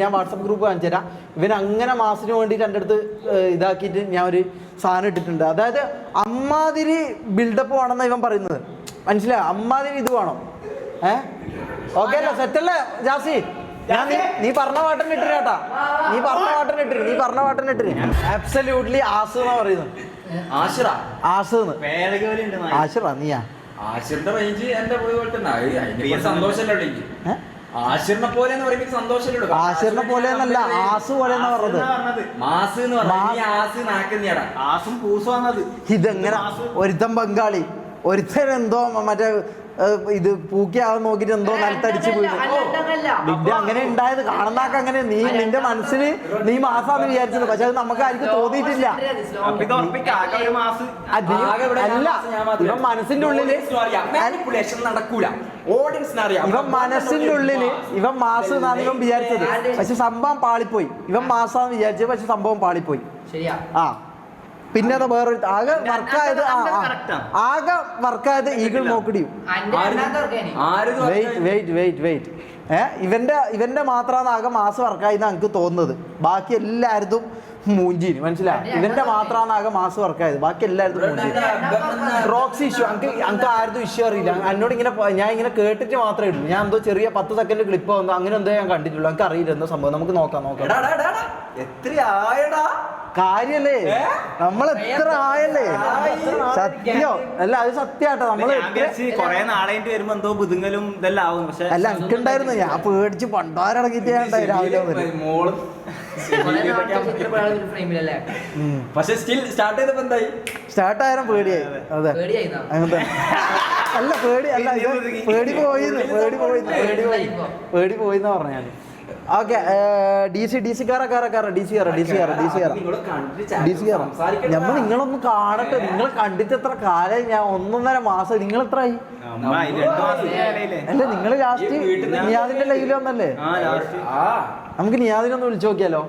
ഞാൻ WhatsApp group കാണിച്ചു തരാം. ഇവൻ അങ്ങനെ മാസത്തിന് വേണ്ടിയിട്ട് എൻ്റെ അടുത്ത് ഇതാക്കിയിട്ട് ഞാൻ ഒരു സാധനം ഇട്ടിട്ടുണ്ട്. അതായത് അമ്മാതിരി ബിൽഡപ്പ് വേണമെന്നാണ് ഇവൻ പറയുന്നത്. മനസ്സിലായോ? അമ്മാതിരി ഇത് വേണം. ഓക്കെ അല്ലേ? സെറ്റല്ലേ ജാസി? ഞാൻ നീ പറഞ്ഞ പാട്ടിന് ഇട്ടിരി കേട്ടാ. നീ പറഞ്ഞ പാട്ടിന് ഇട്ടിരി. ആബ്സല്യൂട്ട്ലി ആസ് എന്നാ പറയുന്നത്. ആഷിറ നീയാ? ആഷിറിന്റെ റേഞ്ച് എന്റെ പോലെ തന്നെ സന്തോഷമല്ലേ ആഷിറിനെ പോലെ സന്തോഷമല്ലോ. ആഷിറിനെ പോലെ എന്നല്ല, ആസ് പോലെ എന്നാ പറഞ്ഞത്. മാസ് എന്ന് പറഞ്ഞാ ആസും പൂസും ആണത്. ഇതെങ്ങനെ ഒരുത്തൻ ബംഗാളി, ഒരുത്തൻ എന്തോ മറ്റേ ഇത് പൂക്കിയാവാൻ നോക്കിട്ട് എന്തോ നിലത്തടിച്ച് വീണു. നിന്റെ അങ്ങനെ ഉണ്ടായത് കാണുന്നാക്ക് അങ്ങനെ. നീ നിന്റെ മനസ്സിൽ നീ മാസാന്ന് വിചാരിച്ചത്, പക്ഷെ അത് നമുക്ക് ആർക്കും തോന്നിയിട്ടില്ല. അല്ല, ഇവൻ മനസ്സിന്റെ ഉള്ളില് ഇവൻ മാസം എന്നാണ് ഇവൻ വിചാരിച്ചത്, പക്ഷെ സംഭവം പാളിപ്പോയി. ഇവൻ മാസാന്ന് വിചാരിച്ചത്, പക്ഷെ സംഭവം പാളിപ്പോയി. ആ പിന്നെ അത് വേറൊരു ആകെ വർക്കായത് ഈഗിൾ മോക്കടിയും. വെയിറ്റ് ഇവന്റെ മാത്രമാണ് ആകെ മാസം വർക്കായെന്ന് എനിക്ക് തോന്നുന്നത്. ബാക്കി എല്ലായിടത്തും മൂഞ്ചിന്. മനസ്സിലായി? ഇവന്റെ മാത്രമാണ് ആകെ മാസം വർക്കായത്, ബാക്കി എല്ലായിടത്തും മൂഞ്ചി. റോക്സ് ഇഷ്യൂ എനിക്ക് ആരും ഇഷ്യൂ അറിയില്ല. എന്നോട് ഇങ്ങനെ ഞാൻ ഇങ്ങനെ കേട്ടിട്ട് മാത്രമേ ഉള്ളൂ. ഞാൻ എന്തോ ചെറിയ 10 സെക്കൻഡ് ക്ലിപ്പ് വന്നു, അങ്ങനെ എന്തോ ഞാൻ കണ്ടിട്ടുള്ളൂ. എനിക്ക് അറിയില്ല എന്തോ സംഭവം. നമുക്ക് നോക്കാം. കാര്യല്ലേ, നമ്മൾ എത്ര ആയല്ലേ? സത്യം അല്ല, അത് സത്യാട്ടോ. നമ്മള് കൊറേ നാളായിട്ട് വരുമ്പോ എന്തോ ബുദ്ധിമുട്ടും ഇതെല്ലാം ആവും. പക്ഷെ അല്ല, എനിക്കുണ്ടായിരുന്നു. ഞാൻ പേടിച്ച് പണ്ടാരടങ്ങിട്ട് ഞാൻ രാവിലെ പക്ഷെ സ്റ്റാർട്ട് ആയാലും പേടിയായി. അതെ, അല്ല പേടി അല്ല, പേടി പോയിന്ന് പറഞ്ഞ ഞാൻ. ഓക്കെ, ഡി സി നമ്മൾ നിങ്ങളൊന്ന് കാണട്ടെ. നിങ്ങളെ കണ്ടിട്ട് എത്ര കാലം? ഞാൻ 1.5 മാസം. നിങ്ങൾ എത്രയായി? അല്ല, നിങ്ങൾ ലാസ്റ്റ് നിയാദിന്റെ ലൈവിൽ വന്നല്ലേ? നമുക്ക് നിയാദിനൊന്ന് വിളിച്ചു നോക്കിയാലോ?